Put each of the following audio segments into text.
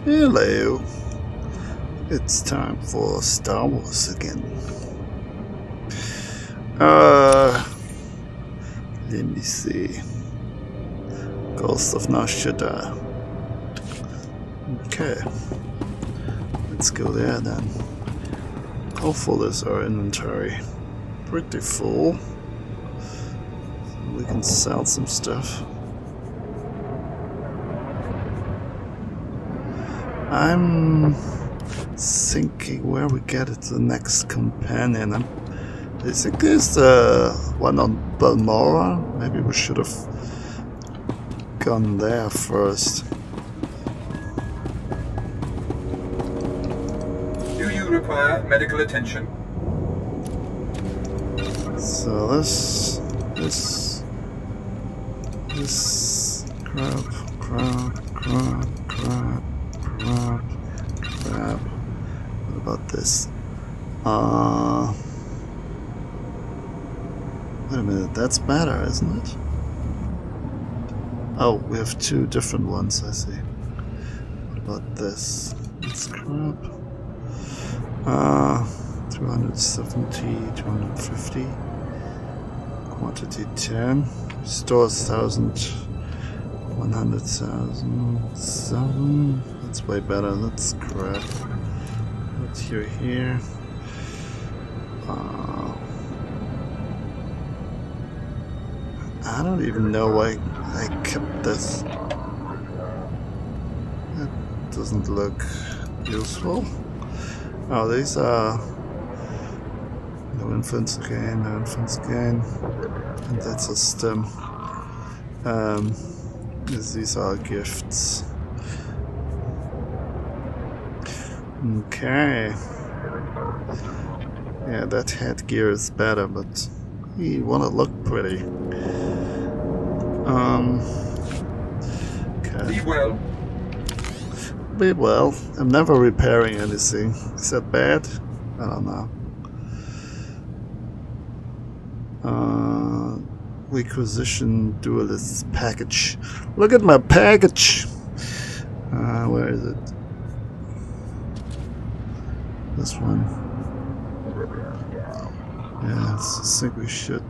Hello. It's time for Star Wars again. Let me see. Ghost of Nar Shaddaa. Okay. Let's go there then. How full is our inventory? Pretty full. We can sell some stuff. I'm thinking where we get it the next companion. I think there's one on Balmora. Maybe we should have gone there first. Do you require medical attention? So this crap. What about this? Wait a minute, that's better, isn't it? Oh, we have two different ones, I see. What about this? It's crap. 270, 250. Quantity 10. Stores 1,000. 100,000. 7. That's way better. That's crap. What's here? I don't even know why I kept this. That doesn't look useful. Oh, these are no influence gain, and that's a stem. These are gifts. Okay. Yeah, that headgear is better, but you wanna look pretty. Okay. Be well. I'm never repairing anything. Is that bad? I don't know. Requisition duelist package. Look at my package. Where is it? This one. Yeah, I think we should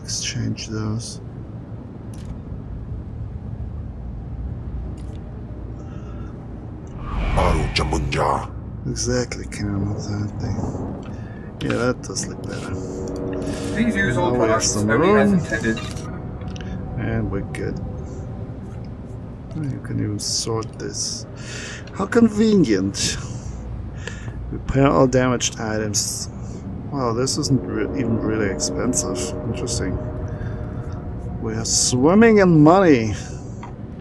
exchange those. Exactly, Cam, exactly. Yeah, that does look better. Please use all products only as intended. And we're good. You can even sort this. How convenient. Repair all damaged items. Wow, this isn't even really expensive. Interesting. We are swimming in money.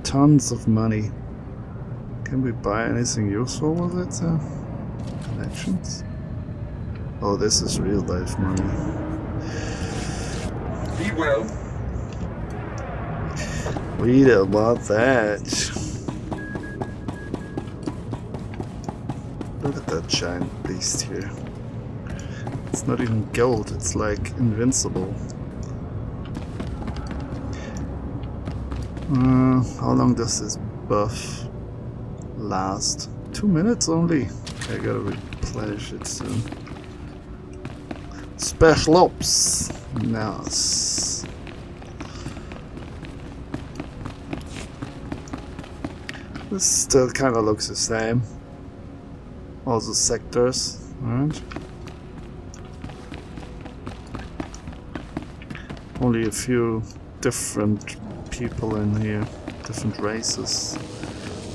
Tons of money. Can we buy anything useful with it? Connections? Oh, this is real life money. Be well. Read about that. Look at that giant beast here. It's not even gold, it's like invincible. How long does this buff last? 2 minutes only? I gotta replenish it soon. Special Ops! Nice. This still kinda looks the same. All the sectors, right? Only a few different people in here, different races.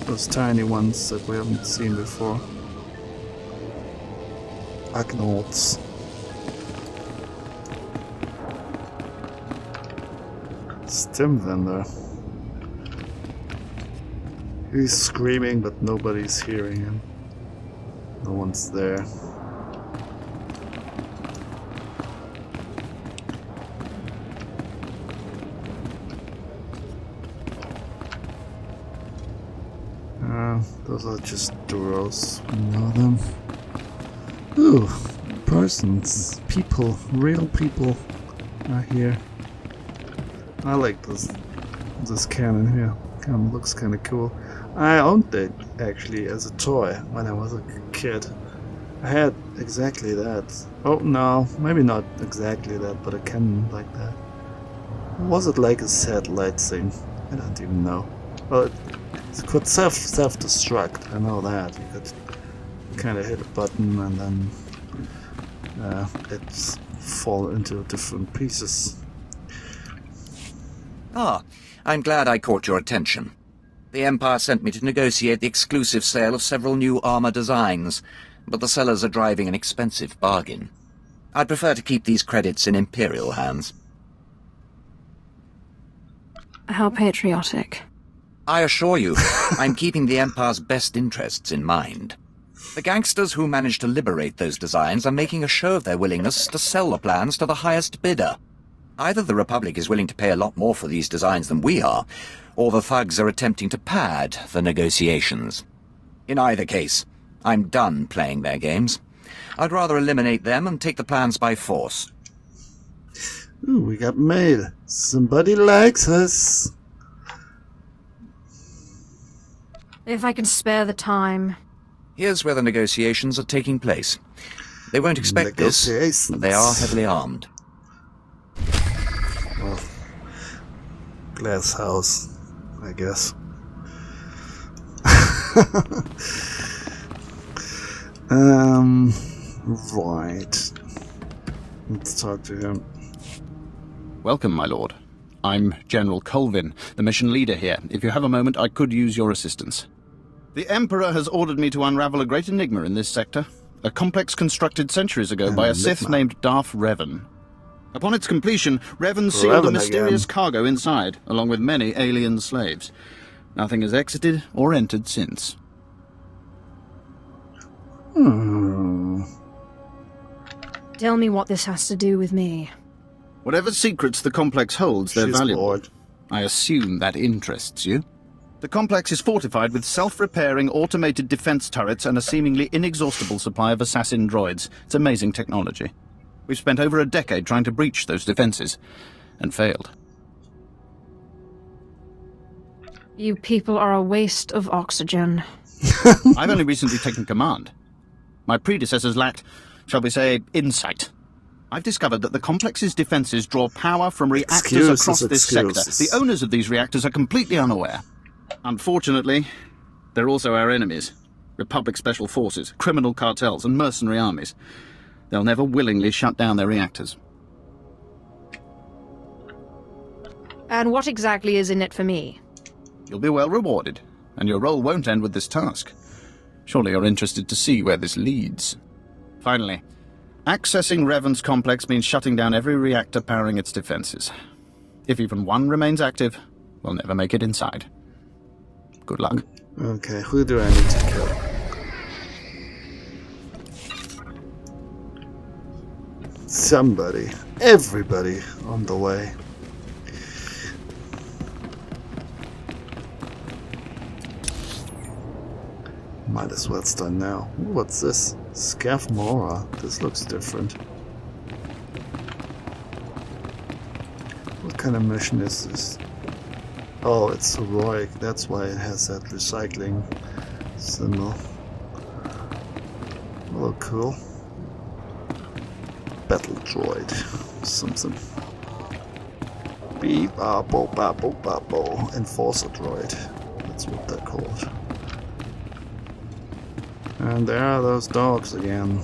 Those tiny ones that we haven't seen before. Agnaughts. Stim vendor. He's screaming, but nobody's hearing him. No one's there. Those are just Duros. You know them. Ooh, persons, people, real people are here. I like this cannon here. Kind of looks kind of cool. I owned it actually as a toy when I was a kid. I had exactly that. Oh no, maybe not exactly that, but a cannon like that. Was it like a satellite thing? I don't even know. Well, it could self-destruct. I know that. You could kind of hit a button and then it fall into different pieces. Ah, I'm glad I caught your attention. The Empire sent me to negotiate the exclusive sale of several new armor designs, but the sellers are driving an expensive bargain. I'd prefer to keep these credits in Imperial hands. How patriotic. I assure you, I'm keeping the Empire's best interests in mind. The gangsters who managed to liberate those designs are making a show of their willingness to sell the plans to the highest bidder. Either the Republic is willing to pay a lot more for these designs than we are, or the thugs are attempting to pad the negotiations. In either case, I'm done playing their games. I'd rather eliminate them and take the plans by force. Ooh, we got mail. Somebody likes us. If I can spare the time. Here's where the negotiations are taking place. They won't expect this, but they are heavily armed. Well, glass house, I guess. Right. Let's talk to him. Welcome, my lord. I'm General Colvin, the mission leader here. If you have a moment, I could use your assistance. The Emperor has ordered me to unravel a great enigma in this sector. A complex constructed centuries ago by a Sith named Darth Revan. Upon its completion, Revan sealed a mysterious cargo inside, along with many alien slaves. Nothing has exited or entered since. Tell me what this has to do with me. Whatever secrets the complex holds, they're She's valuable. bored. I assume that interests you. The complex is fortified with self-repairing automated defense turrets and a seemingly inexhaustible supply of assassin droids. It's amazing technology. We've spent over a decade trying to breach those defenses, and failed. You people are a waste of oxygen. I've only recently taken command. My predecessors lacked, shall we say, insight. I've discovered that the complex's defenses draw power from reactors across this sector. The owners of these reactors are completely unaware. Unfortunately, they're also our enemies. Republic Special Forces, criminal cartels, and mercenary armies. They'll never willingly shut down their reactors. And what exactly is in it for me? You'll be well rewarded, and your role won't end with this task. Surely you're interested to see where this leads. Finally, accessing Revan's complex means shutting down every reactor powering its defenses. If even one remains active, we'll never make it inside. Good luck. Okay, who do I need to kill? Somebody. Everybody on the way. Might as well start now. Ooh, what's this? Scav Mora. This looks different. What kind of mission is this? Oh, it's heroic. That's why it has that recycling symbol. Oh, cool. Battle droid. Something. Beep, bo, ba, bo, ba, bo. Enforcer droid. That's what they're called. And there are those dogs again.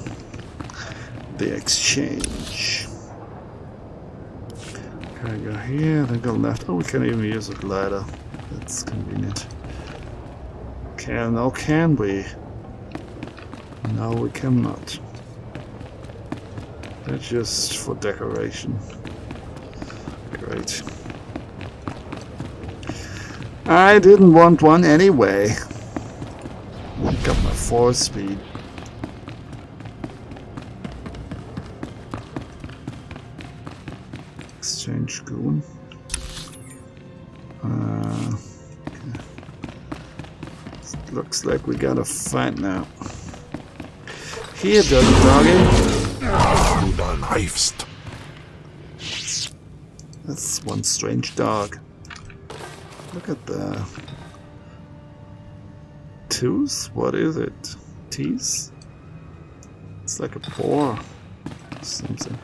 The exchange. Can I go here? Then go left. Oh, we can even use a glider. That's convenient. Can we? No, we cannot. They're just for decoration. Great. I didn't want one anyway. Got my 4 speed. Exchange goon. Okay. Looks like we got a fight now. Here, doggy. That's one strange dog. Look at the tooth? What is it? Teeth? It's like a paw. Something.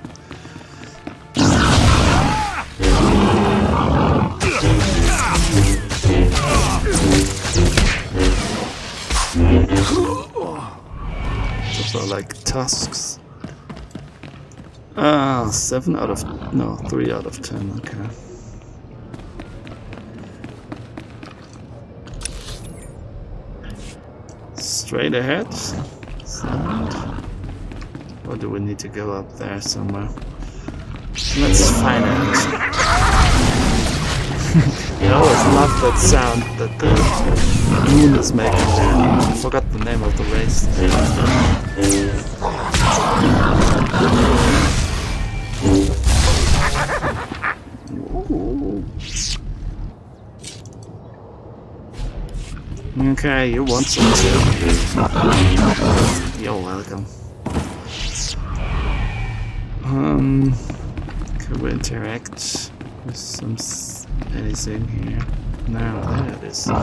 Those are like tusks. 7 out of... no, 3 out of 10, okay. Straight ahead. Side. Or do we need to go up there somewhere? Let's find out. I always love that sound that the moon is making there. I forgot the name of the race. Ooh. Okay, you want some too? You're welcome. Can we interact with some anything here? No, there it is. Yeah,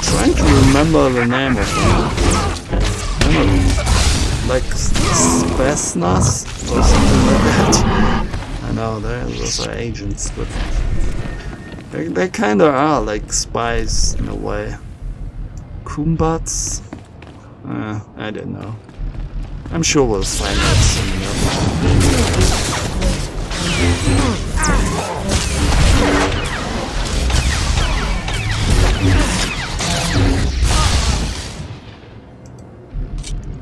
trying to remember the name of it. I don't know, like Spetsnaz or something like that. I know, those are agents, but they kinda are like spies in a way. Kumbats? I don't know. I'm sure we'll find out soon enough.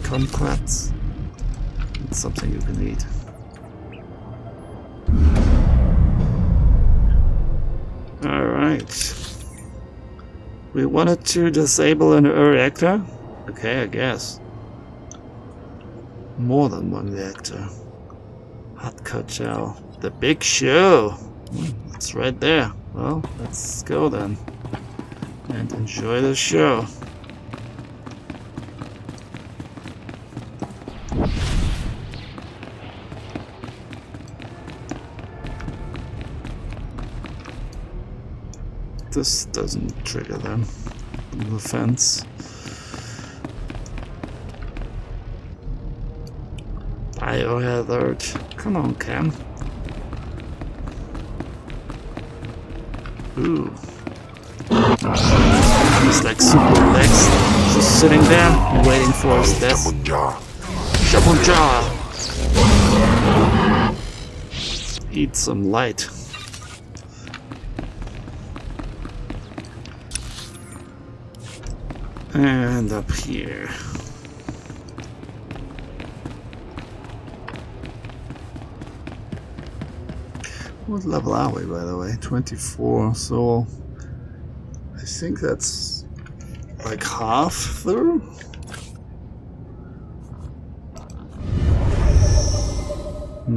Kumquats? It's something you can eat. Alright. We wanted to disable an reactor? Okay, I guess. More than one reactor. Hot Cartel. The big show! It's right there. Well, let's go then. And enjoy the show. This doesn't trigger them. The fence. Biohazard. Come on, Cam. Ooh. He's like super relaxed. Just sitting there, waiting for his death. Shabunja! Eat some light. And up here. What level are we, by the way? 24, so I think that's like half through?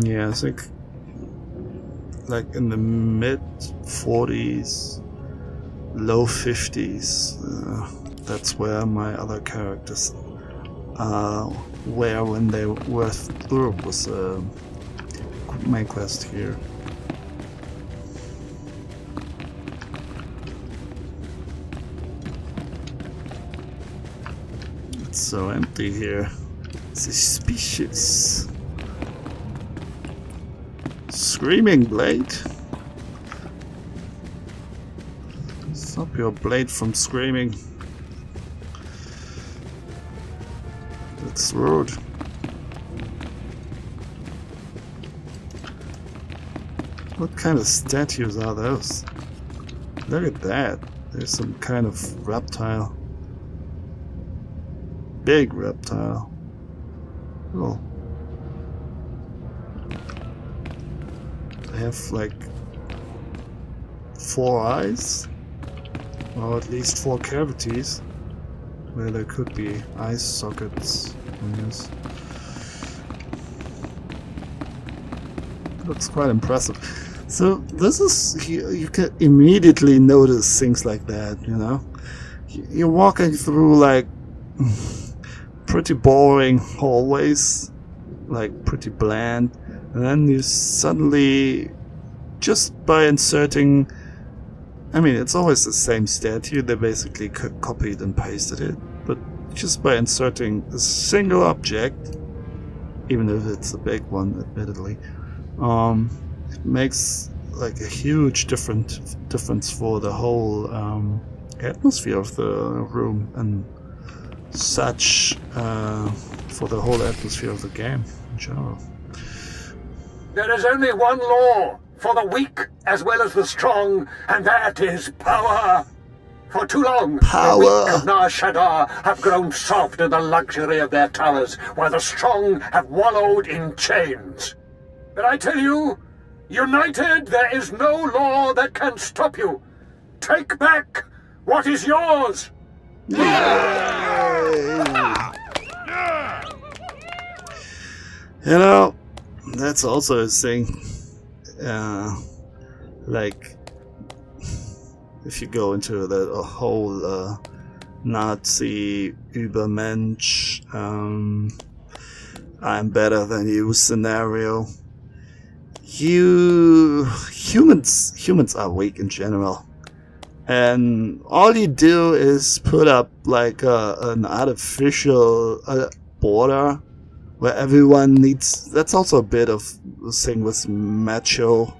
Yeah, I think like in the mid 40s, low 50s. That's where my other characters were when they were through with main quest here. It's so empty here. Suspicious. Screaming blade. Stop your blade from screaming. That's rude. What kind of statues are those? Look at that. There's some kind of reptile. Big reptile. Oh. They have like 4 eyes. Or at least 4 cavities. Where there could be eye sockets. Yes. Looks quite impressive. So this is, you can immediately notice things like that, you know? You're walking through like pretty boring hallways, like pretty bland, and then you suddenly, just by inserting I mean, it's always the same statue. They basically copied and pasted it, but just by inserting a single object, even if it's a big one, admittedly, it makes like a huge difference for the whole atmosphere of the room and such for the whole atmosphere of the game in general. There is only one law for the weak as well as the strong, and that is power. For too long, the weak of Nar Shaddaa have grown soft in the luxury of their towers, while the strong have wallowed in chains. But I tell you, united, there is no law that can stop you. Take back what is yours! You know, that's also a thing. Like, if you go into the whole Nazi Übermensch, I'm better than you scenario, humans are weak in general. And all you do is put up like an artificial border where everyone needs. That's also a bit of the thing with machoism,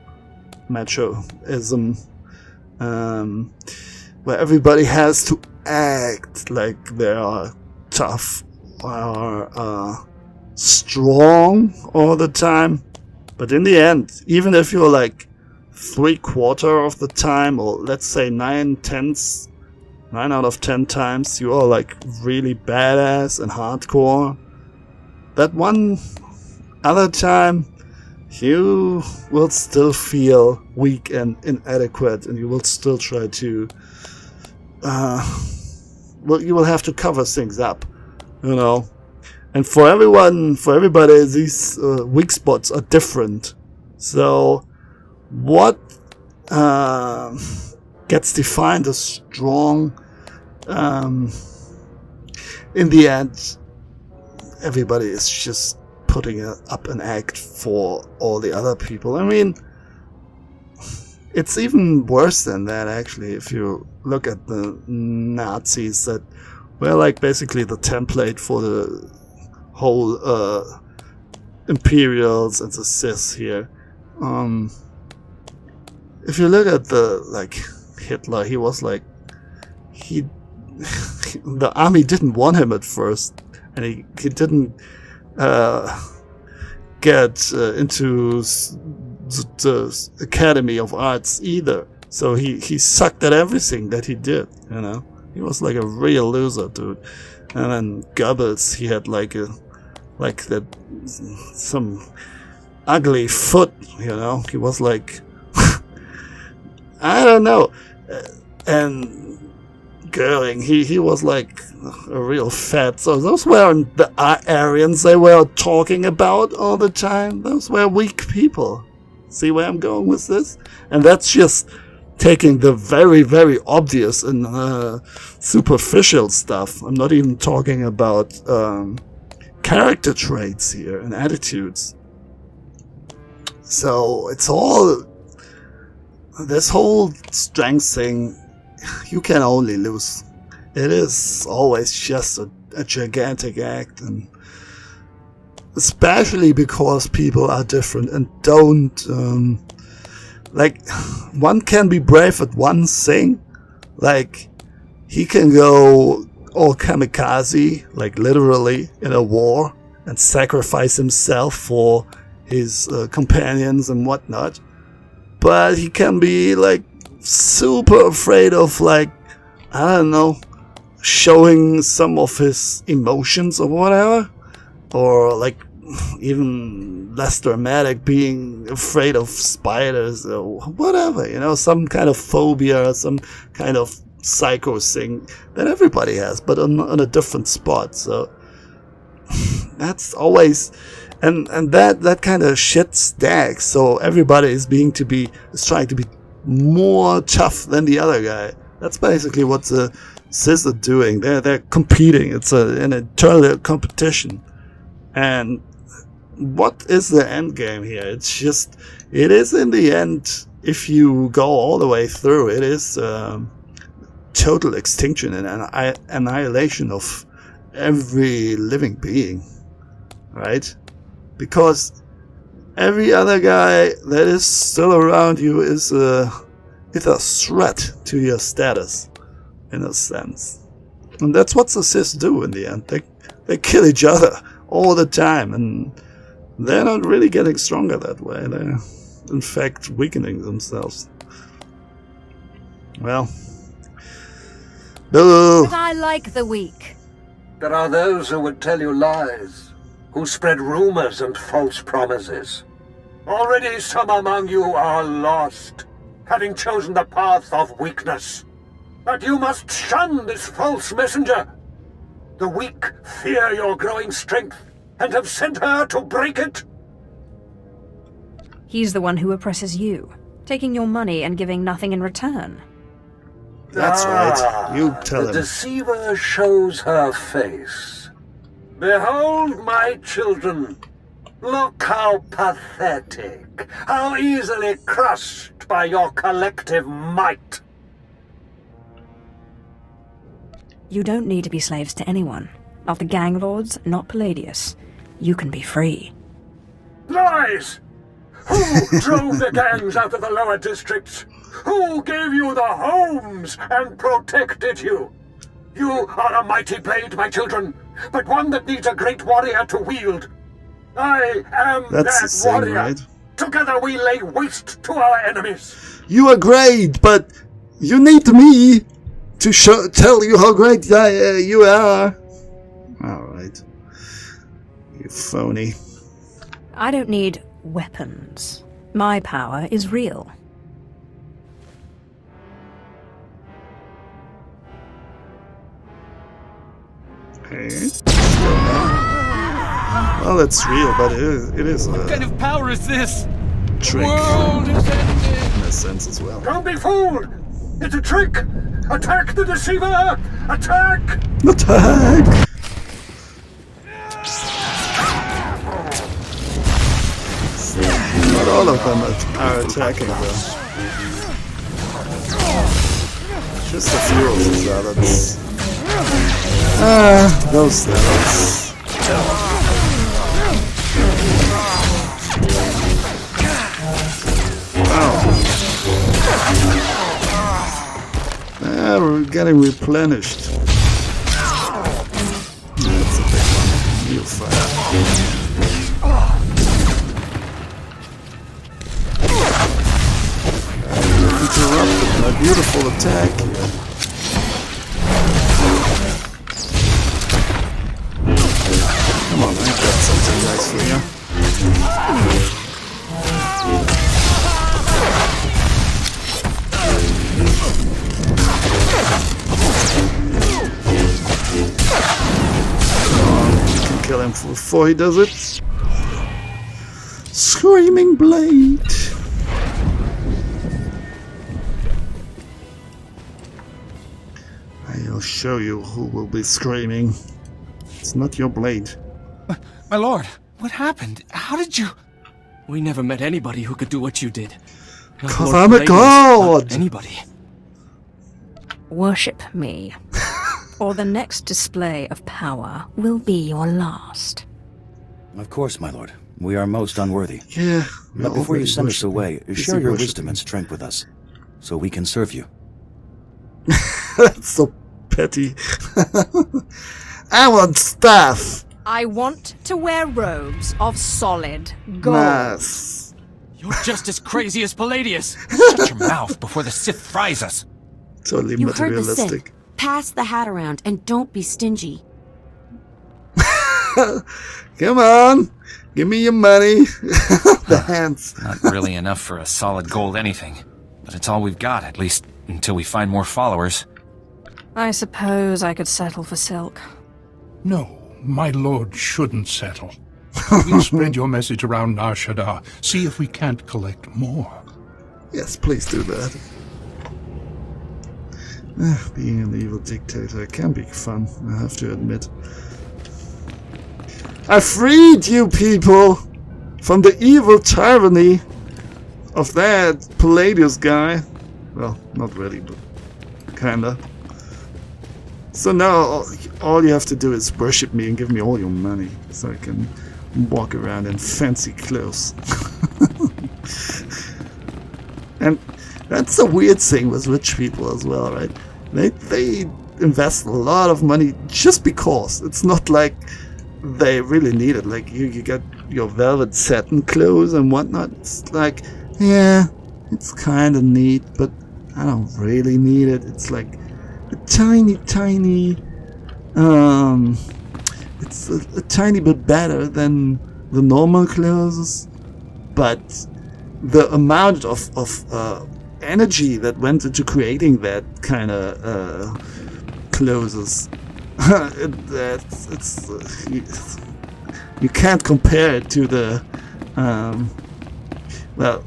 where everybody has to act like they are tough or strong all the time. But in the end, even if you're like 3/4 of the time, or let's say 9 out of 10 times, you are like really badass and hardcore, that one other time you will still feel weak and inadequate, and you will still try to you will have to cover things up, you know. And for everybody, these weak spots are different. So what gets defined as strong, in the end, everybody is just putting up an act for all the other people. I mean, it's even worse than that, actually, if you look at the Nazis that were like basically the template for the whole Imperials and the Sith here. If you look at Hitler, he was like, the army didn't want him at first, and he didn't get into the Academy of Arts either. So he sucked at everything that he did, you know. He was like a real loser, dude. And then Goebbels, he had some ugly foot, you know. He was like, I don't know. And Goering, he was like a real fat. So those weren't the Aryans they were talking about all the time. Those were weak people. See where I'm going with this? And that's just taking the very, very obvious and superficial stuff. I'm not even talking about character traits here and attitudes. So it's all this whole strength thing. You can only lose. It is always just a gigantic act, and especially because people are different and don't like, one can be brave at one thing, like he can go all kamikaze, like literally in a war, and sacrifice himself for his companions and whatnot, but he can be like super afraid of, like, I don't know, showing some of his emotions or whatever, or like even less dramatic, being afraid of spiders or whatever, you know, some kind of phobia, some kind of psycho thing that everybody has, but on a different spot. So that's always, and that kind of shit stacks. So everybody is trying to be more tough than the other guy. That's basically what the Sith are doing. They're competing. It's an eternal competition. And what is the end game here? It is in the end if you go all the way through, it is total extinction and annihilation of every living being, right? Because every other guy that is still around you is a threat to your status, in a sense. And that's what the Sith do in the end. They kill each other all the time, and they're not really getting stronger that way. They're, in fact, weakening themselves. Well, But I like the weak. There are those who would tell you lies, who spread rumors and false promises. Already some among you are lost, having chosen the path of weakness. But you must shun this false messenger. The weak fear your growing strength and have sent her to break it. He's the one who oppresses you, taking your money and giving nothing in return. that's right. You tell The him. deceiver shows her face. Behold, my children. Look how pathetic, how easily crushed by your collective might. You don't need to be slaves to anyone. Not the gang lords, not Palladius. You can be free. Lies! Who drove the gangs out of the lower districts? Who gave you the homes and protected you? You are a mighty blade, my children, but one that needs a great warrior to wield. I am That's the that thing, warrior. right? Together we lay waste to our enemies. You are great, but you need me to tell you how great you are. Alright. You phony. I don't need weapons. My power is real. Hey. Well, that's real, but it is What kind a of power is this? trick World is ending. in a sense as well. Don't be fooled! It's a trick! Attack the deceiver! Attack! Attack! Not all of them are attacking though. Just a few of these others. Those devils. We're getting replenished. That's a big one. Real fire. Interrupted my beautiful attack here. Come on, I got something nice for you. Kill him before he does it. Screaming blade. I'll show you who will be screaming. It's not your blade. My lord, what happened? How did you... We never met anybody who could do what you did. Not 'Cause Lord I'm a Palladius, god! not anybody. Worship me, or the next display of power will be your last. Of course, my lord. We are most unworthy. Yeah. But before you send us away, share your worship wisdom and strength with us, so we can serve you. That's so petty. I want stuff. I want to wear robes of solid gold. Nice. You're just as crazy as Palladius. Shut your mouth before the Sith fries us. Totally You heard the Sith. materialistic. Pass the hat around and don't be stingy. Come on. Give me your money. The hands. Not really enough for a solid gold anything. But it's all we've got, at least until we find more followers. I suppose I could settle for silk. No, my lord shouldn't settle. We'll spread your message around Nar Shaddaa, see if we can't collect more. Yes, please do that. Being an evil dictator can be fun, I have to admit. I freed you people from the evil tyranny of that Palladius guy. Well, not really, but kinda. So now all you have to do is worship me and give me all your money so I can walk around in fancy clothes. And that's a weird thing with rich people as well, right? They invest a lot of money just because. It's not like they really need it. Like you get your velvet satin clothes and whatnot. It's like, yeah, it's kind of neat, but I don't really need it. It's like a tiny, it's a tiny bit better than the normal clothes, but the amount of energy that went into creating that kind of clothes, you can't compare it to the well,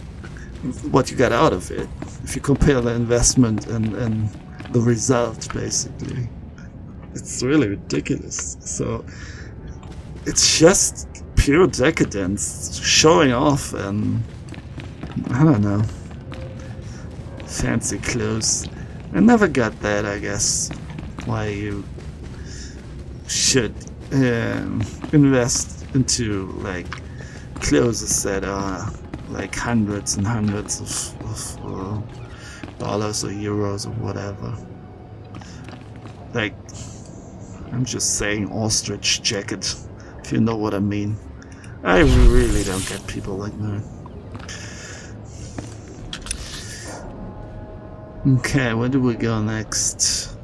what you got out of it. If you compare the investment and the result, basically, it's really ridiculous. So it's just pure decadence, showing off, and I don't know, fancy clothes. I never got that, I guess, why you should invest into like clothes that are like hundreds and hundreds of dollars or euros or whatever. Like, I'm just saying ostrich jacket, if you know what I mean. I really don't get people like that. Okay, where do we go next?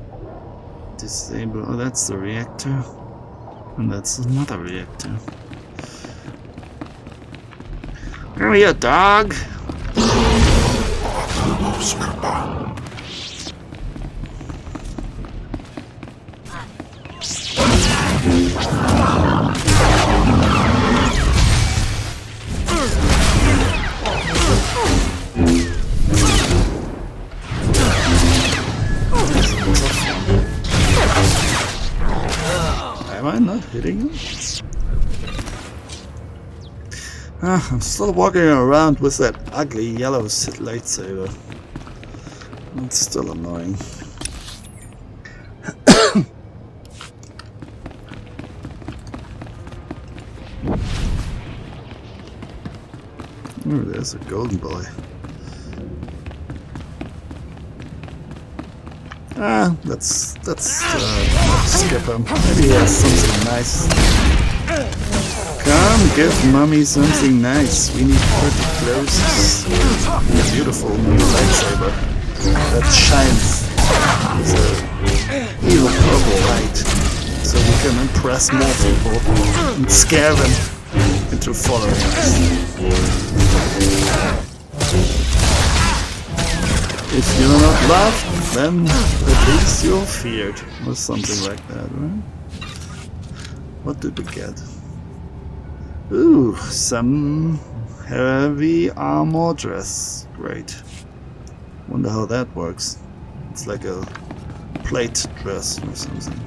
Disable. Oh, that's the reactor. And that's another reactor. Come here, dog! Am I not hitting him? I'm still walking around with that ugly yellow lightsaber. It's still annoying. Oh, there's a golden boy. Let's skip him. Maybe he has something nice. Come, give mommy something nice. We need pretty clothes. Beautiful new lightsaber that shines with an evil purple light, so we can impress more people and scare them into following us. If you're not loved, then at least you're feared, or something like that, right? What did we get? Ooh, some heavy armor dress. Great. Wonder how that works. It's like a plate dress or something.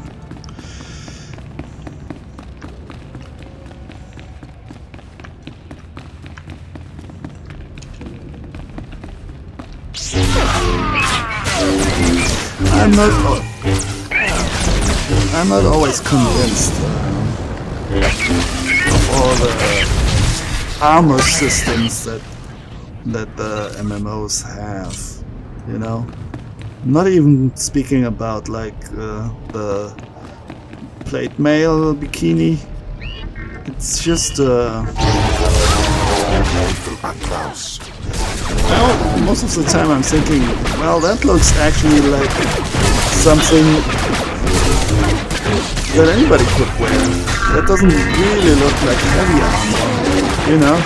I'm not always convinced of all the armor systems that the MMOs have, you know. I'm not even speaking about like the plate mail bikini. It's just well, most of the time I'm thinking, well, that looks actually like something that anybody could wear. That doesn't really look like heavy armor, you know?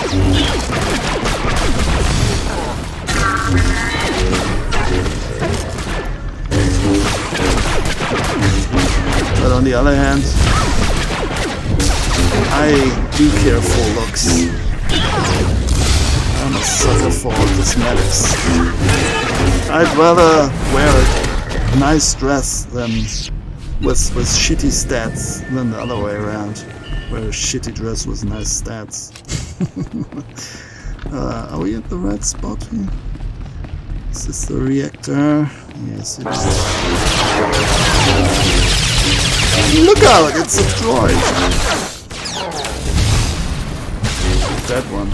But on the other hand, I do care for looks. I'm a sucker for cosmetics. I'd rather wear a nice dress than with shitty stats than the other way around, where a shitty dress with nice stats. Are we at the right spot here? Is this the reactor? Yes, it is. Look out! It's a droid! That one.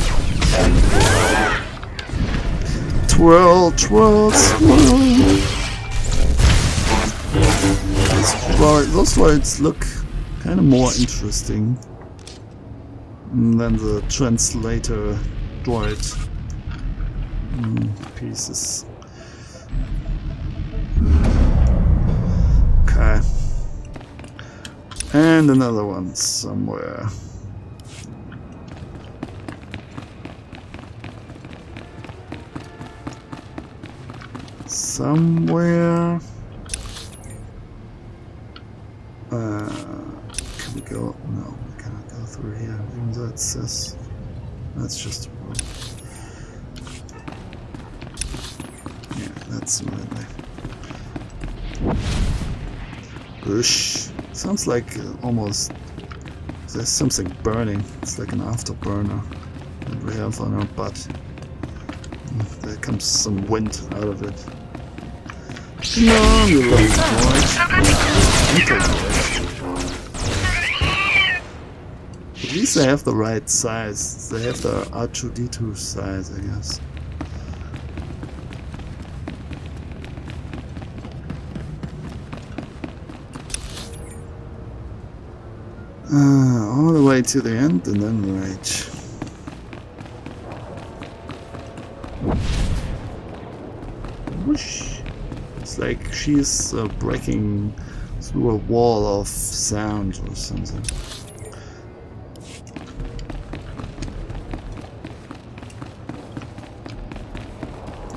Twirl, twirl, swirl. Those droids look kind of more interesting than the translator droid pieces. Okay. And another one somewhere. Somewhere. Can we go? No, we cannot go through here. Even though it says that's just a road. Yeah, that's the right way. Bush. Sounds like almost there's something burning. It's like an afterburner that we have on our butt. There comes some wind out of it. Come on, you little boys. At least they have the right size. They have the R2-D2 size, I guess. All the way to the end and then right. Whoosh. It's like she's breaking through a wall of sound or something.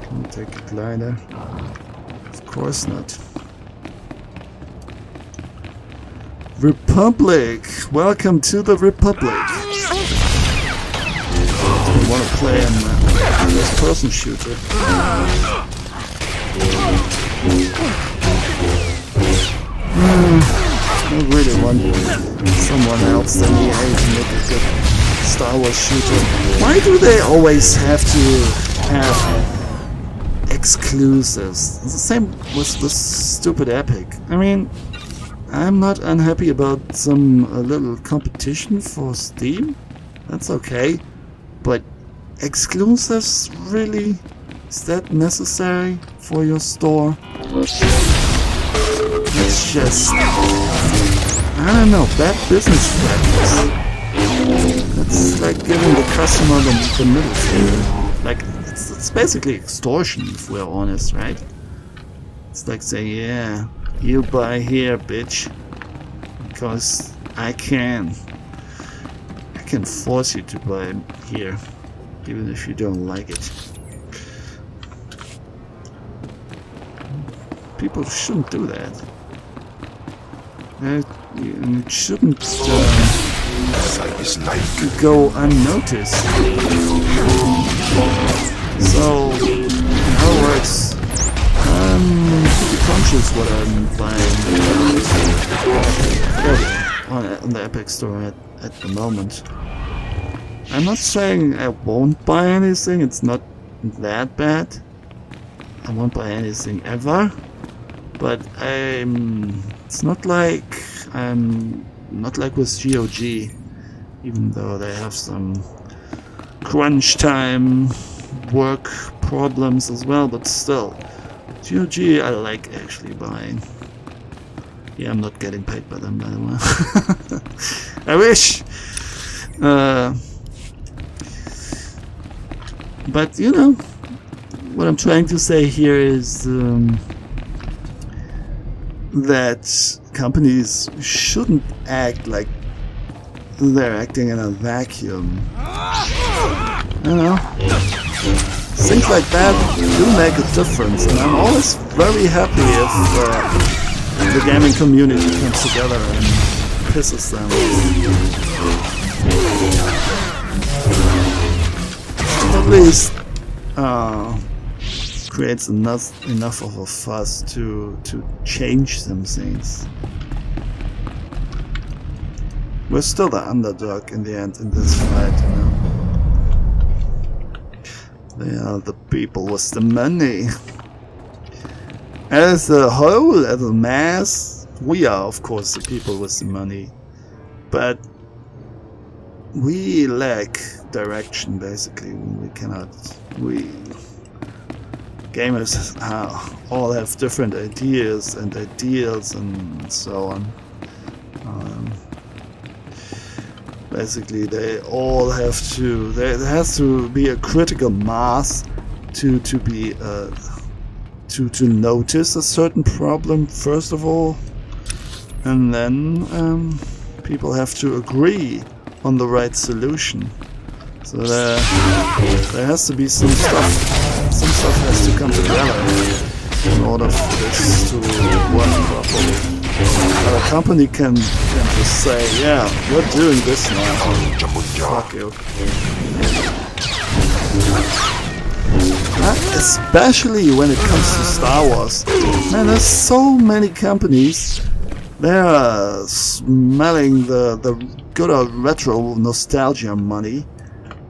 Can we take a glider? Of course not. Republic! Welcome to the Republic! I want to play a first-person shooter. I really want someone else than EA to make a good Star Wars shooter. Why do they always have to have exclusives? It's the same with stupid Epic. I mean, I'm not unhappy about some little competition for Steam. That's okay. But exclusives, really? Is that necessary for your store? It's just, I don't know, bad business practice. It's like giving the customer the middle finger. Like, it's basically extortion, if we're honest, right? It's like saying, yeah, you buy here, bitch, because I can force you to buy here, even if you don't like it. People shouldn't do that. You shouldn't go unnoticed. So, in other words, I'm pretty conscious what I'm buying on the Epic Store at the moment. I'm not saying I won't buy anything, it's not that bad. I won't buy anything ever. But it's not like with GOG, even though they have some crunch time work problems as well, but still, GOG I like actually buying. Yeah, I'm not getting paid by them, by the way. I wish! But, you know, what I'm trying to say here is that companies shouldn't act like they're acting in a vacuum. You know? Things like that do make a difference, and I'm always very happy if the gaming community comes together and pisses them. At least creates enough of a fuss to change some things. We're still the underdog in the end in this fight, you know. They are the people with the money. As a whole, as a mass, we are of course the people with the money. But we lack direction, basically. Gamers all have different ideas and ideals and so on. Basically, they all have to. There has to be a critical mass to notice a certain problem first of all, and then people have to agree on the right solution. So there has to be some stuff. Some stuff has to come together in order for this to work properly. But a company can just say, yeah, we're doing this now. Fuck you. Especially when it comes to Star Wars. Man, there's so many companies. They're smelling the good old retro nostalgia money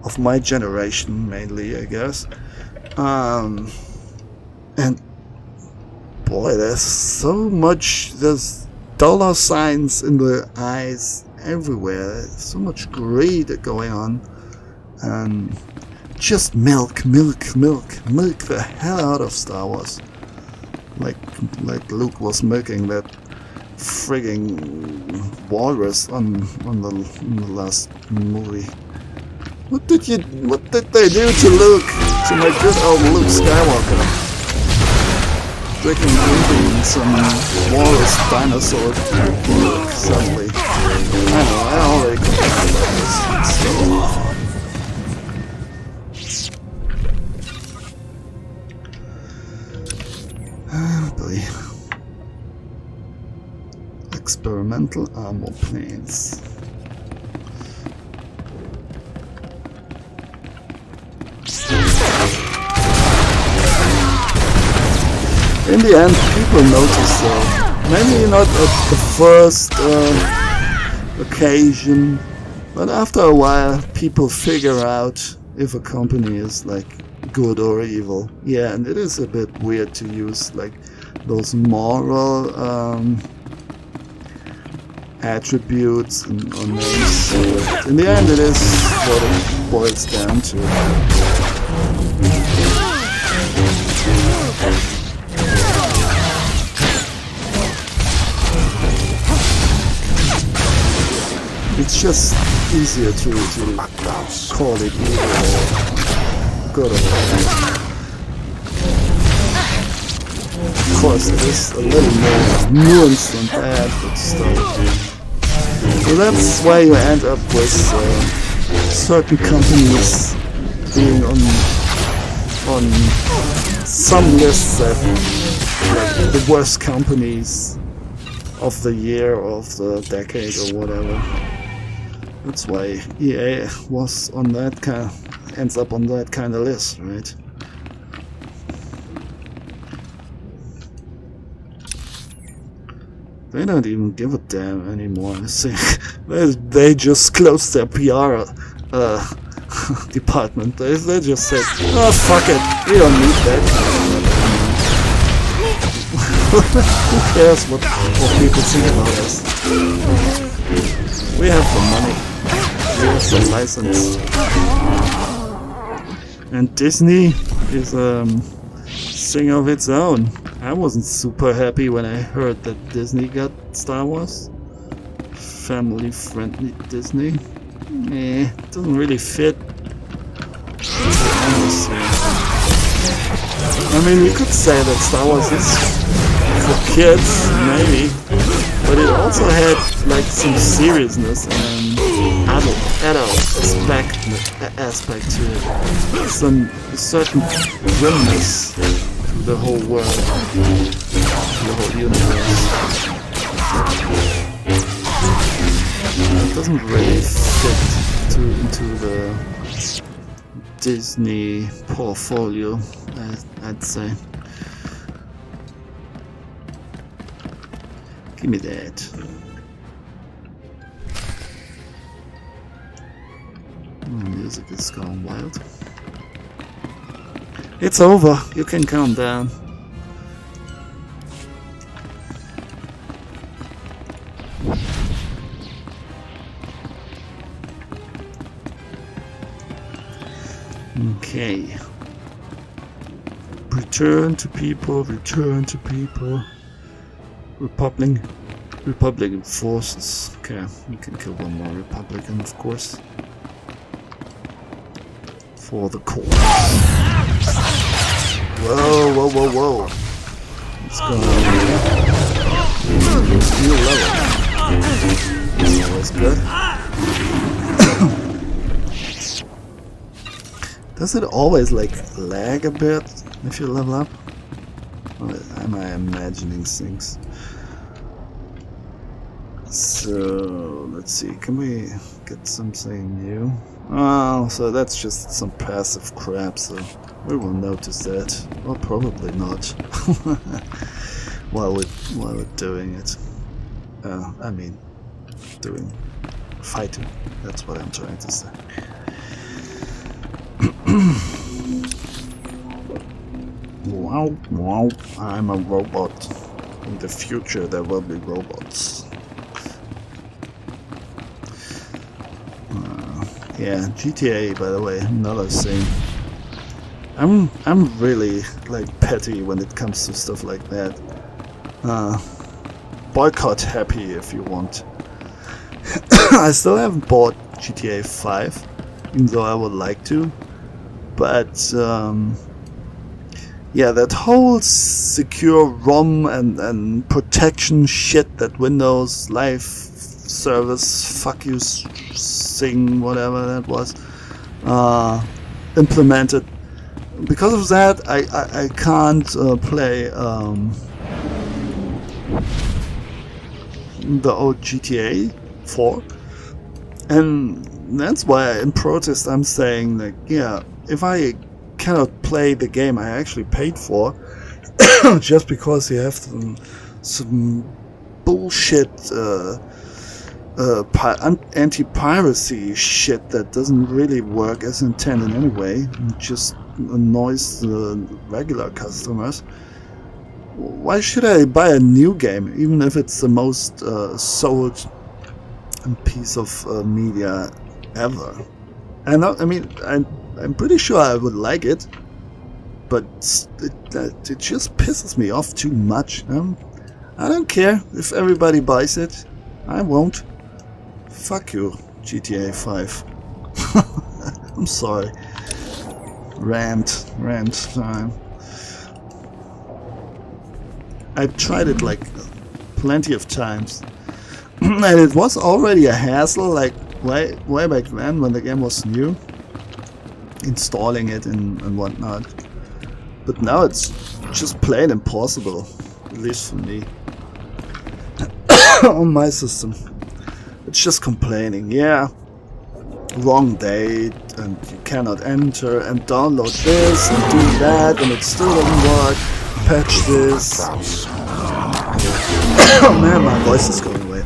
of my generation, mainly, I guess. And boy, there's dollar signs in the eyes everywhere. There's so much greed going on, and just milk the hell out of Star Wars, like Luke was milking that frigging walrus on the last movie. What did they do to Luke? To my good old Luke Skywalker? Drinking some walrus dinosaur milk suddenly. I know, I already complained about this. Boy. Experimental armor planes. In the end, people notice though. Maybe not at the first occasion, but after a while, people figure out if a company is like good or evil. Yeah, and it is a bit weird to use like those moral attributes on names. But in the end, it is what it boils down to. It's just easier to call it evil or good or bad. Of course, it is a little more nuanced than that, but still. So that's why you end up with certain companies being on some lists that like the worst companies of the year, of the decade, or whatever. That's why EA was on that ends up on that kind of list, right? They don't even give a damn anymore. I think they just closed their PR department. They just said, "Oh fuck it, we don't need that." Who cares what people think about us? We have the money. We have the license. And Disney is a thing of its own. I wasn't super happy when I heard that Disney got Star Wars. Family-friendly Disney. It doesn't really fit. I mean, you could say that Star Wars is for kids, maybe, but it also had like some seriousness and adult aspect to it. Some certain grimness to the whole world, the whole universe. It doesn't really fit into the Disney portfolio, I'd say. Give me that. Music is going wild. It's over. You can calm down. Okay. Return to people, return to people. Republican forces. Okay, we can kill one more Republican, of course. For the cause. Whoa, whoa, whoa, whoa. What's going on here? New level. Always good. Does it always like lag a bit if you level up? Or am I imagining things? So let's see, can we get something new? Oh, so that's just some passive crap, so we will notice that. Or probably not. while we're doing it. I mean, fighting. That's what I'm trying to say. Wow, wow, I'm a robot. In the future there will be robots. Yeah, GTA, by the way, another thing. I'm really like petty when it comes to stuff like that. Boycott happy if you want. I still haven't bought GTA 5, even though I would like to. But yeah, that whole secure ROM and protection shit that Windows Live Service fuck you thing, whatever that was, implemented. Because of that, I can't play the old GTA 4, and that's why in protest I'm saying, like, yeah, if I cannot play the game I actually paid for just because you have some bullshit anti-piracy shit that doesn't really work as intended anyway, it just annoys the regular customers, why should I buy a new game, even if it's the most sold piece of media ever? And I mean, I'm pretty sure I would like it, but it just pisses me off too much. I don't care if everybody buys it. I won't. Fuck you, GTA 5. I'm sorry. Rant time. I've tried it like plenty of times, and it was already a hassle, like way back then when the game was new, installing it and whatnot. But now it's just plain impossible, at least for me. On my system, it's just complaining. Yeah, wrong date, and you cannot enter, and download this and do that, and it still doesn't work. Patch this. Oh man, my voice is going away.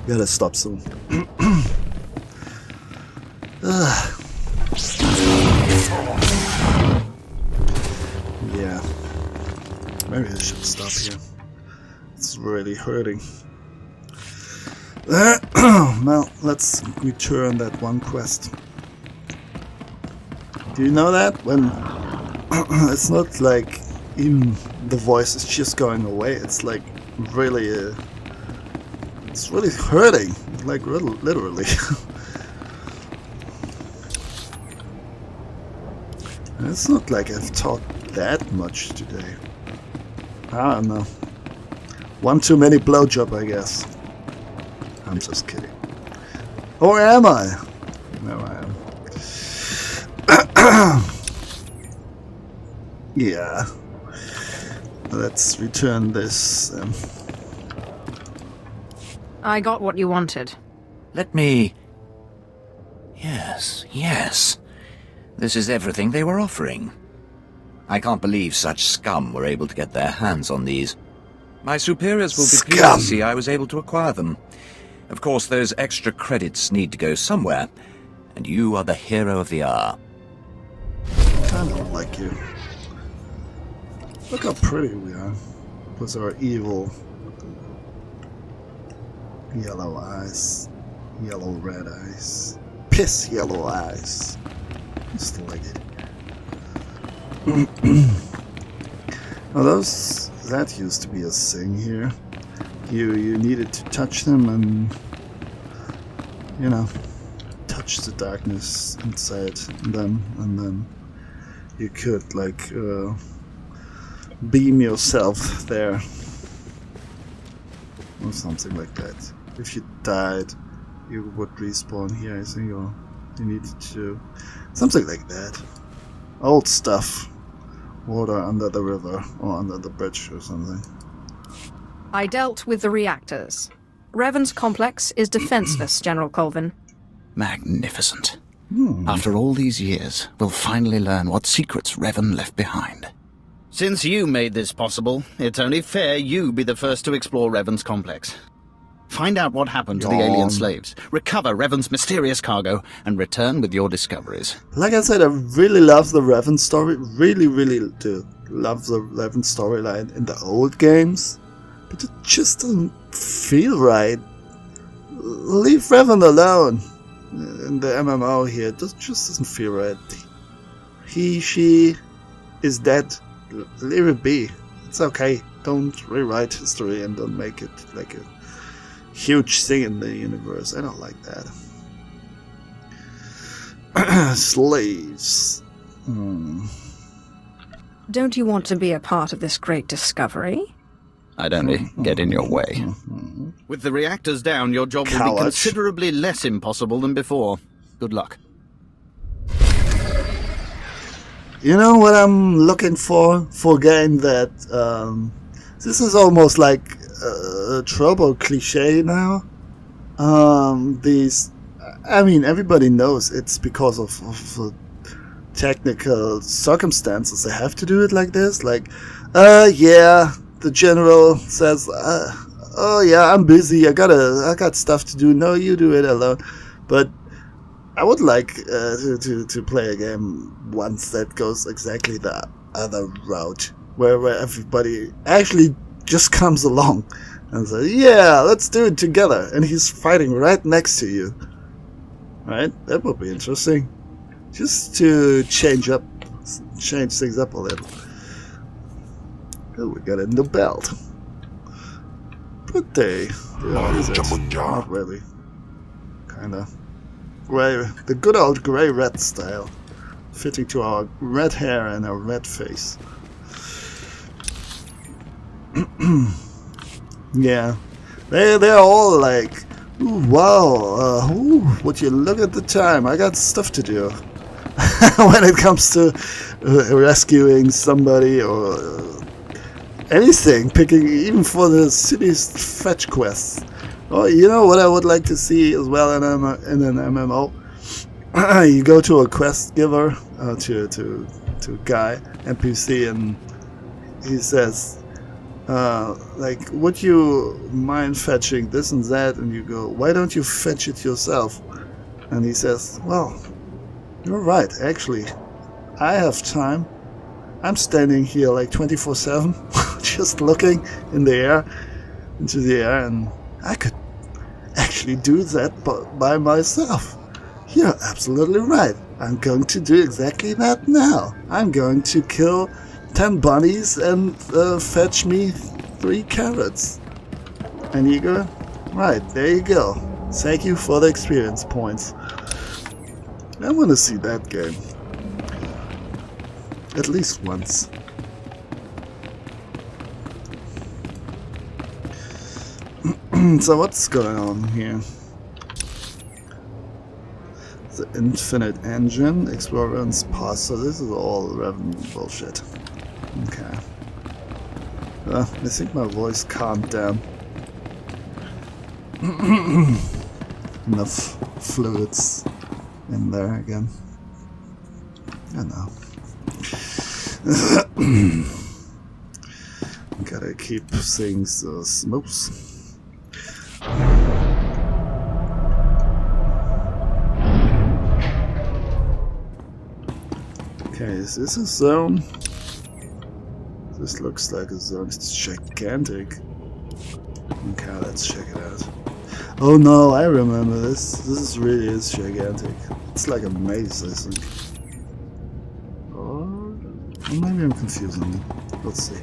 Gotta stop soon. Yeah, maybe I should stop here. It's really hurting. Well, let's return that one quest. Do you know that? When it's not like even the voice is just going away, it's like really it's really hurting, like literally. It's not like I've talked that much today. I don't know. One too many blowjob, I guess. I'm just kidding. Or am I? No, I am. Yeah. Let's return this. I got what you wanted. Let me... Yes. This is everything they were offering. I can't believe such scum were able to get their hands on these. My superiors will be pleased to see I was able to acquire them. Of course, those extra credits need to go somewhere, and you are the hero of the hour. I don't like you. Look how pretty we are. With our evil yellow eyes. Yellow red eyes. Piss yellow eyes. I still like it. Well, that used to be a thing here. You needed to touch them and, you know, touch the darkness inside them, and then you could like beam yourself there or something like that. If you died, you would respawn here, I think, or you needed to something like that. Old stuff. Water under the river or under the bridge or something. I dealt with the reactors. Revan's complex is defenseless, General Colvin. Magnificent. After all these years, we'll finally learn what secrets Revan left behind. Since you made this possible, it's only fair you be the first to explore Revan's complex. Find out what happened to the alien slaves, recover Revan's mysterious cargo, and return with your discoveries. Like I said, I really love the Revan story. Really, really do love the Revan storyline in the old games. But it just doesn't feel right. Leave Revan alone. In the MMO here, it just doesn't feel right. She is dead. Leave it be. It's okay. Don't rewrite history and don't make it like a huge thing in the universe. I don't like that. Slaves. Don't you want to be a part of this great discovery? I'd only get in your way. With the reactors down, your job will be considerably less impossible than before. Good luck. You know what I'm looking for? For a game that, this is almost like a trouble cliche now. Everybody knows it's because of technical circumstances they have to do it like this. Like, yeah, the general says, oh yeah, I'm busy, I got stuff to do. No, you do it alone. But I would like to play a game once that goes exactly the other route, where everybody actually just comes along and says, yeah, let's do it together, and he's fighting right next to you. Right? That would be interesting. Just to change things up a little. Oh, we got a new belt. Pretty. Yeah, not really. Kinda. Gray, the good old grey-red style. Fitting to our red hair and our red face. Yeah. They're all like, ooh, wow, would you look at the time? I got stuff to do. When it comes to rescuing somebody or anything, picking even for the city's fetch quests. Oh, you know what I would like to see as well in an MMO? You go to a quest giver, to a guy, NPC, and he says, like, would you mind fetching this and that? And you go, why don't you fetch it yourself? And he says, well, you're right, actually. I have time. I'm standing here like 24/7, just looking into the air, and I could actually do that by myself. You're absolutely right. I'm going to do exactly that now. I'm going to kill 10 bunnies and fetch me 3 carrots. And you go, right, there you go. Thank you for the experience points. I want to see that game. At least once. So what's going on here? The Infinite Engine, Explorer's Pass. So this is all Revan bullshit. Okay. I think my voice calmed down. Enough fluids in there again. I know. Gotta keep things smooth. Okay, is this a zone? This looks like a zone. It's gigantic. Okay, let's check it out. Oh no, I remember this. This really is gigantic. It's like a maze, I think. Or maybe I'm confusing you. Let's see.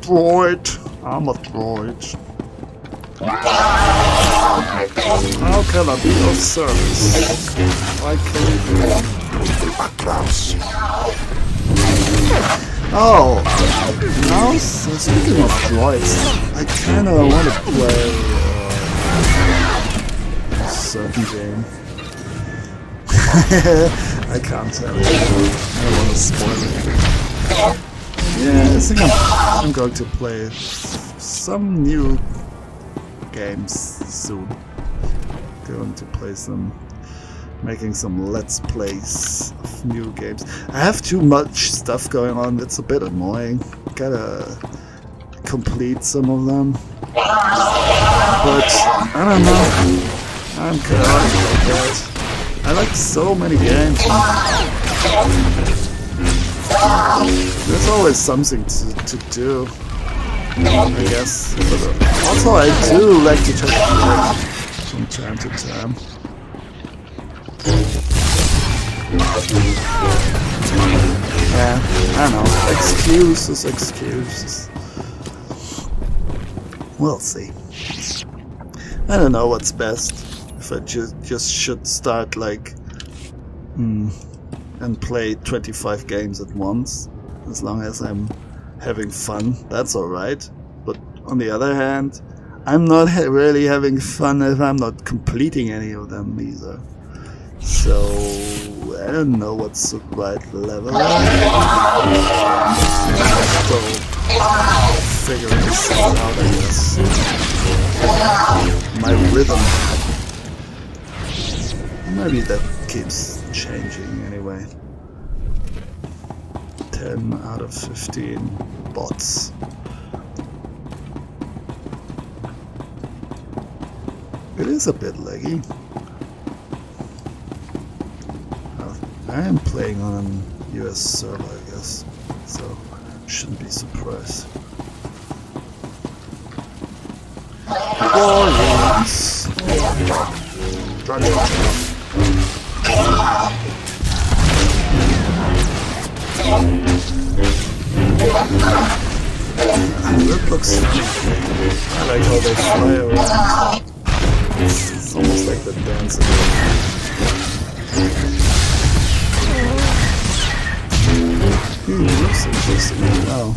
Droid! I'm a droid. How can I be of service? Why can't you Oh! Now, so speaking of droids, I kinda wanna play a certain game. I can't tell you. I don't wanna spoil it. Yeah, I think I'm going to play some new games soon. Going to play some, making some let's plays of new games. I have too much stuff going on. It's a bit annoying. Gotta complete some of them, but I don't know. I'm chaotic like that. I like so many games. There's always something to do, I guess. But also, I do like to check it from time to time. Yeah, I don't know. Excuses. We'll see. I don't know what's best. If I just should start like and play 25 games at once, as long as I'm having fun, that's alright. But on the other hand, I'm not really having fun if I'm not completing any of them either. So I don't know what's the right level. So figuring this out, I guess. My rhythm. Maybe that keeps changing anyway. 10 out of 15 bots. It is a bit laggy. I am playing on an US server, I guess, so shouldn't be surprised. Warriors! That looks funny. I like how they fly around. It's almost like the dancing. Looks interesting as well.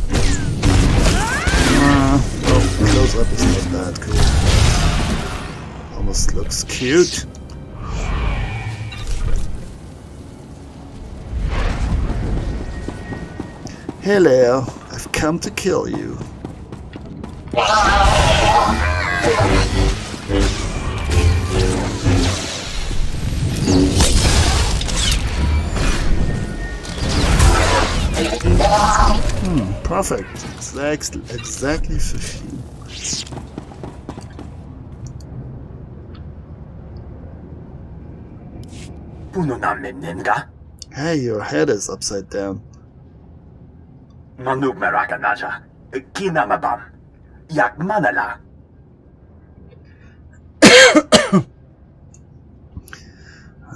Well, close up is not that cool. Almost looks cute. Hello, I've come to kill you. Perfect. Exactly 15. Hey, your head is upside down.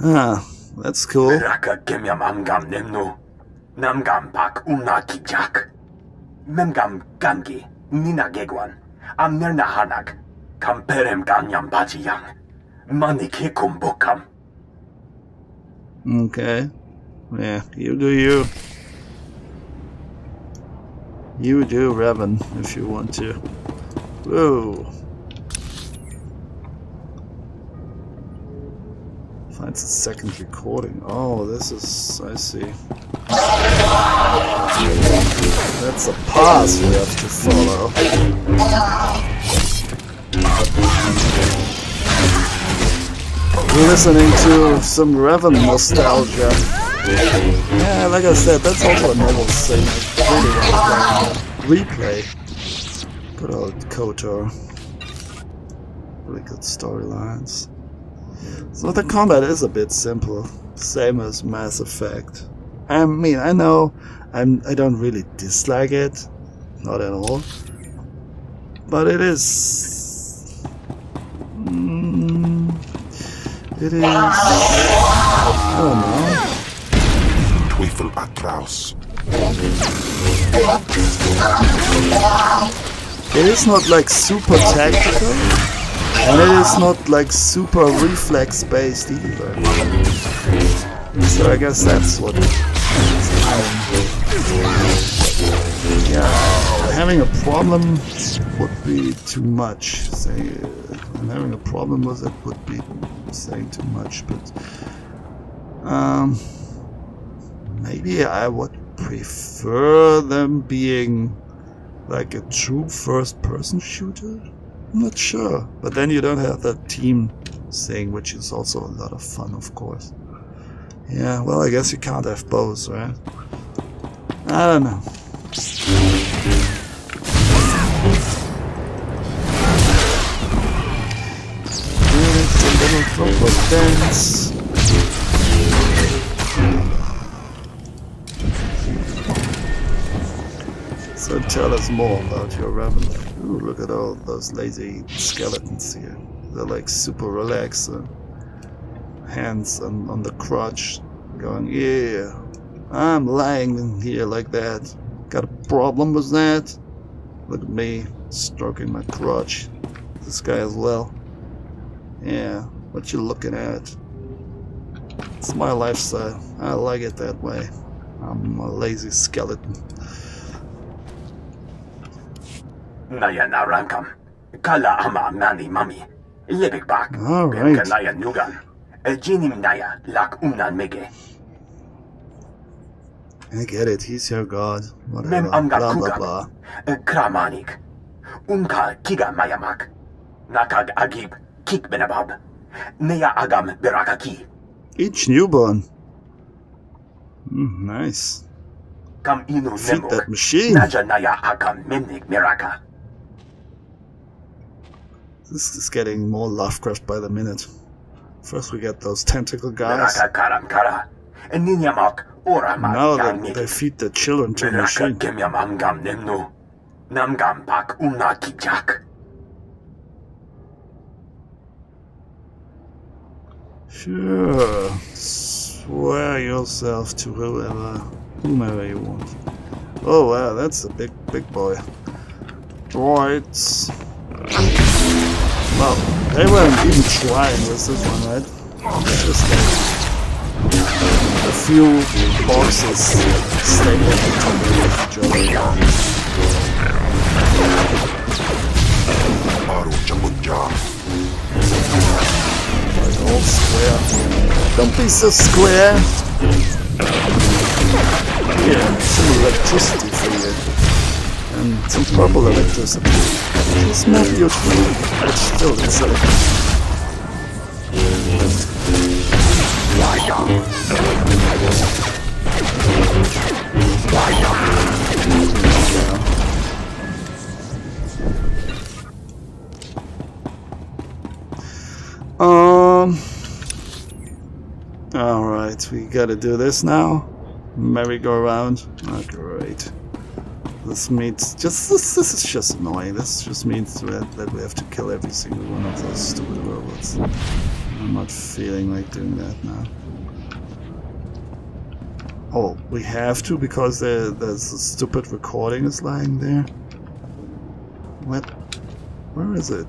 Ah, that's cool. Namgam pak kijak. Memgam gangi, nina gegwan. Amnerna hanak. Kamperem ganyam bajiyang. Maniki kumbukam. Okay. Yeah, you do you. You do, Revan, if you want to. Whoa. Finds a second recording. Oh, this is... I see. That's a path we have to follow. We're listening to some Revan nostalgia. Yeah, like I said, that's also a normal thing. I really want to replay. Good old KOTOR. Really good storylines. So the combat is a bit simple. Same as Mass Effect. I mean, I know I don't really dislike it, not at all. But it is. It is. I don't know. Teufel Atraus. It is not like super tactical, and it is not like super reflex based either. So I guess that's what. Yeah, having a problem would be too much. I'm having a problem with it would be saying too much, but maybe I would prefer them being like a true first-person shooter. I'm not sure, but then you don't have that team thing, which is also a lot of fun, of course. Yeah, well, I guess you can't have both, right? I don't know. It's a little proper dance. So tell us more about your raven. Ooh, look at all those lazy skeletons here. They're like super relaxed. Hands on the crotch, going, yeah, I'm lying in here like that. Got a problem with that? Look at me, stroking my crotch. This guy as well. Yeah, what you looking at? It's my lifestyle. I like it that way. I'm a lazy skeleton. Naya Narankam. Kala ama mani mami. Libik bak. Alright. Naya Nugan. Jinim Naya lak unan mege. I get it, he's your god. Whatever. Mem amga Blah blah kukak. blah. Kramanik. Unka kiga mayamak. Nakag agib kik benabab. Neya agam berakaki. Each newborn. Nice. Kam inu Feed nemuk. that machine. Naja naya akam memnik miraka. This is getting more Lovecraft by the minute. First we get those tentacle guys. Miraka karam kara. Ninyamak ora Now mak they feed the children to the machine. Kemyam amgam nemnu. Namgam pak una kijak. Sure. Swear yourself to whomever you want. Oh wow, that's a big boy. Droids. Well, they weren't even trying with this one, right? Just like a few boxes staying at the top of each other. Like all square. Don't be so square! Yeah, some electricity for you. And some purple electricity. It's not beautiful, but still it's electricity. Alright, we gotta do this now. Merry-go-round. Oh, great. This means this is just annoying. This just means that we have to kill every single one of those stupid robots. I'm not feeling like doing that now. Oh, we have to because there's a stupid recording is lying there. What? Where is it?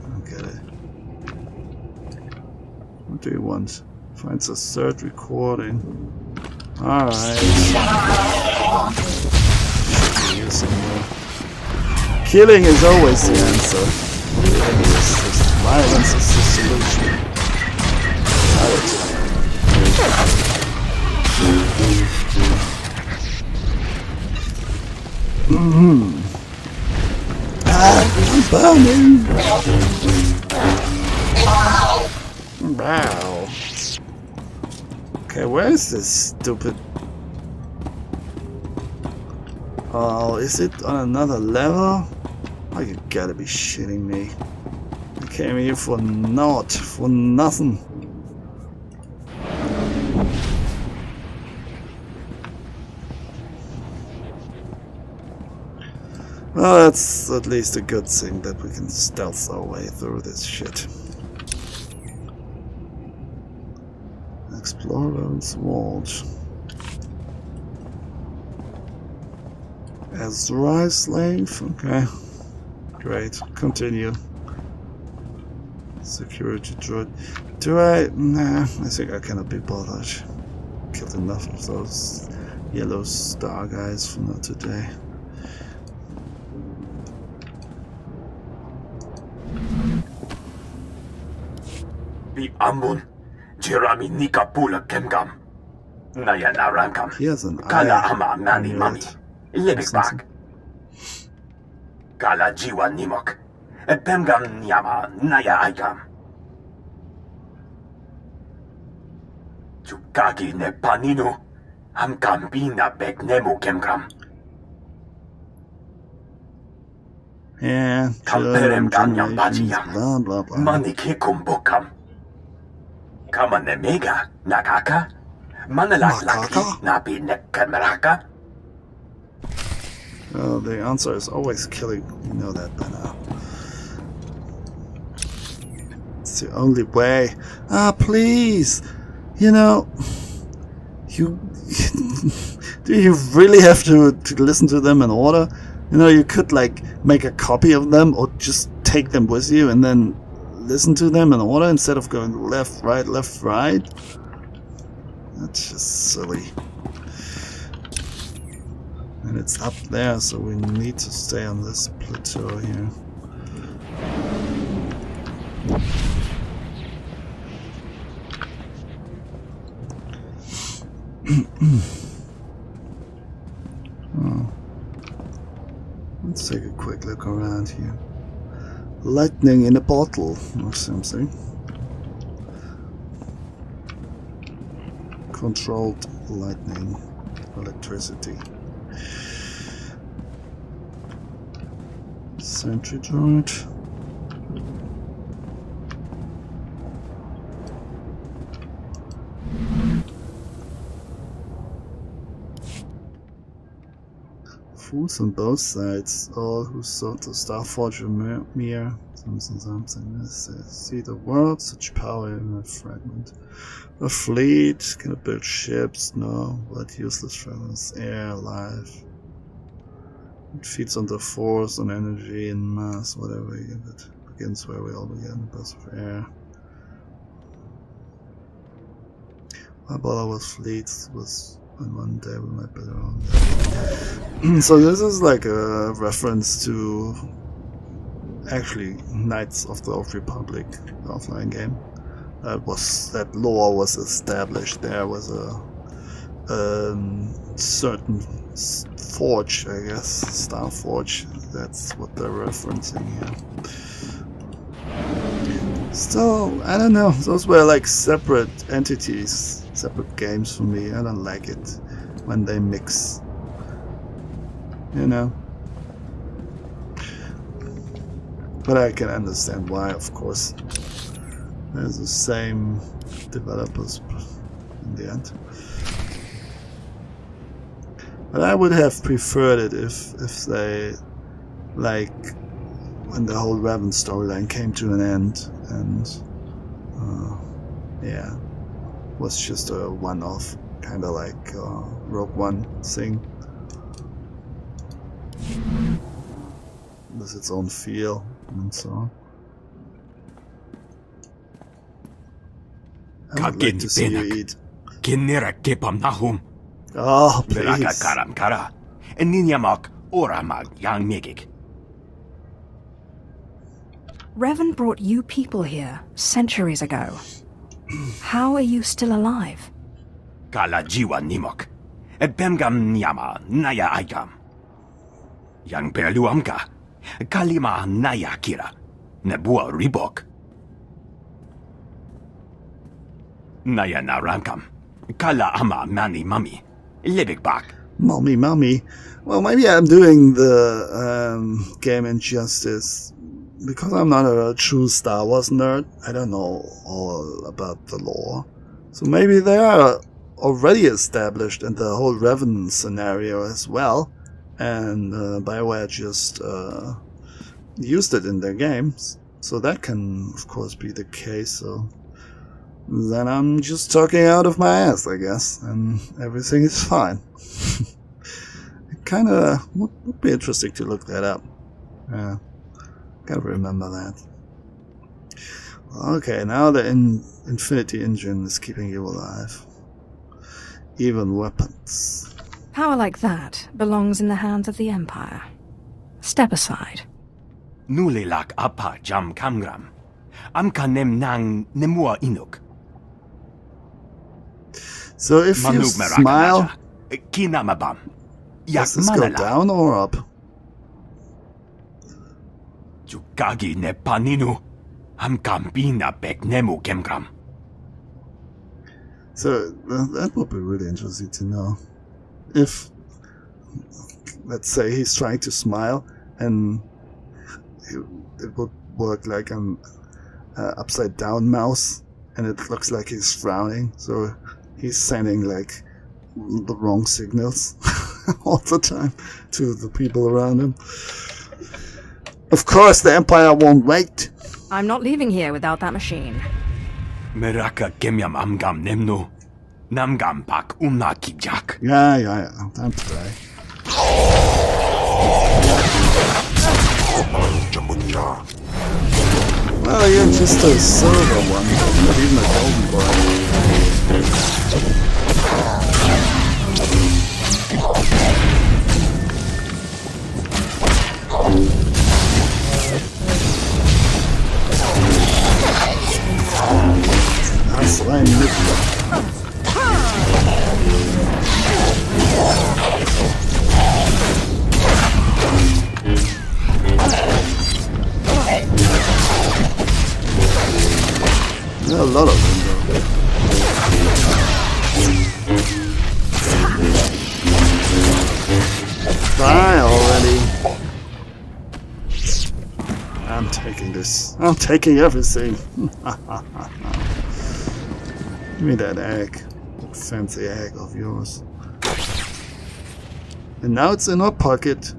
I don't get it. What do you want? Finds a third recording. Alright. Killing is always the answer. Violence is the solution. I'm burning! Wow. Okay, where is this stupid... Oh, is it on another level? Oh, you gotta be shitting me. I came here for naught, for nothing. Well, that's at least a good thing that we can stealth our way through this shit. Explorer's Vault. Ezra Slave? Okay. Great. Continue. Security droid. Do I? Nah, I think I cannot be bothered. Killed enough of those yellow star guys for not today. Bi Ambun, Jerami Nika Pula Kemgam. Naya Narankam. He has an Kala eye. Ama Nani Mami. Libik Bak. Kala Jiwa Nimok. Pemgam Nyama Naya Aikam. Chukagi ne Paninu. Hamkambina Bek Nemu Kemgram. Yeah, Kamperem Ganyam generations, Bajiyam. blah blah blah. Manikikum Bokam. Kama Nemega Nakaka. Manalak Laki Nabi Nekameraka. The answer is always killing. You know that by now. It's the only way. Ah, please. You know, you do you really have to listen to them in order? You know, you could like make a copy of them or just take them with you and then listen to them in order instead of going left, right, left, right. That's just silly. And it's up there, so we need to stay on this plateau here. Oh. Let's take a quick look around here. Lightning in a bottle or something. Controlled lightning, electricity. Sentry droid. Fools on both sides, all who sought the Starforge mere something. See the world, such power in a fragment. A fleet, can it build ships? No, but useless fragments, air, life. It feeds on the force, on energy, and mass, whatever you give it. Begins where we all began, the best of air. My bother with fleets was. And one day we might build our own. So this is like a reference to actually Knights of the Old Republic, the offline game. That lore was established. There was a certain forge, I guess, Star Forge. That's what they're referencing here. Still, I don't know. Those were like separate entities. Separate games for me. I don't like it when they mix, you know. But I can understand why, of course. There's the same developers in the end. But I would have preferred it if they, like, when the whole Revan storyline came to an end and yeah. Was just a one-off, kind of like Rogue One thing. With its own feel and so on. I would like to see you eat. Oh, please. Revan brought you people here centuries ago. How are you still alive? Kala Jiwa Nimok. Bemgam Nyama Naya Aikam. Yang Perluamka. Kalima Naya Kira. Nebua Ribok. Naya Narankam. Kala Ama Mani Mami. Libik Bak. Mommy. Well, maybe I'm doing the game injustice. Because I'm not a true Star Wars nerd, I don't know all about the lore. So maybe they are already established in the whole Revan scenario as well, and BioWare just used it in their games, so that can of course be the case. So then I'm just talking out of my ass, I guess, and everything is fine. It kind of would be interesting to look that up. Yeah, gotta remember that. Okay, now the Infinity Engine is keeping you alive. Even weapons. Power like that belongs in the hands of the Empire. Step aside. Nulilak apa jam kamgram. Amka nem nang nemua inuk. So if you smile, does this go down or up? Jukagi ne paninu. Amkambina bek nemu kemgram. So that would be really interesting to know. If, let's say, he's trying to smile, and it would work like an upside down mouse, and it looks like he's frowning. So he's sending like the wrong signals all the time to the people around him. Of course, the Empire won't wait. I'm not leaving here without that machine. Meraka gemyam amgam nemnu. Namgam pak kijak. Yeah, time to die. Well, you're just a silver one, not even a golden boy. That's what I need. There are a lot of them though. Die already. I'm taking this. I'm taking everything. Give me that egg. That fancy egg of yours. And now it's in our pocket.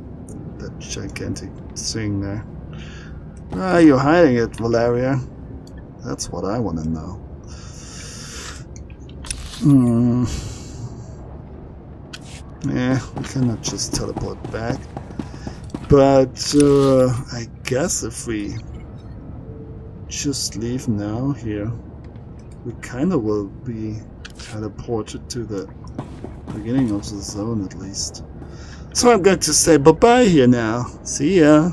That gigantic thing there. Where are you hiding it, Valeria? That's what I want to know. Yeah, we cannot just teleport back. But I guess if we just leave now here, we kind of will be teleported to the beginning of the zone at least. So I'm going to say bye-bye here now. See ya.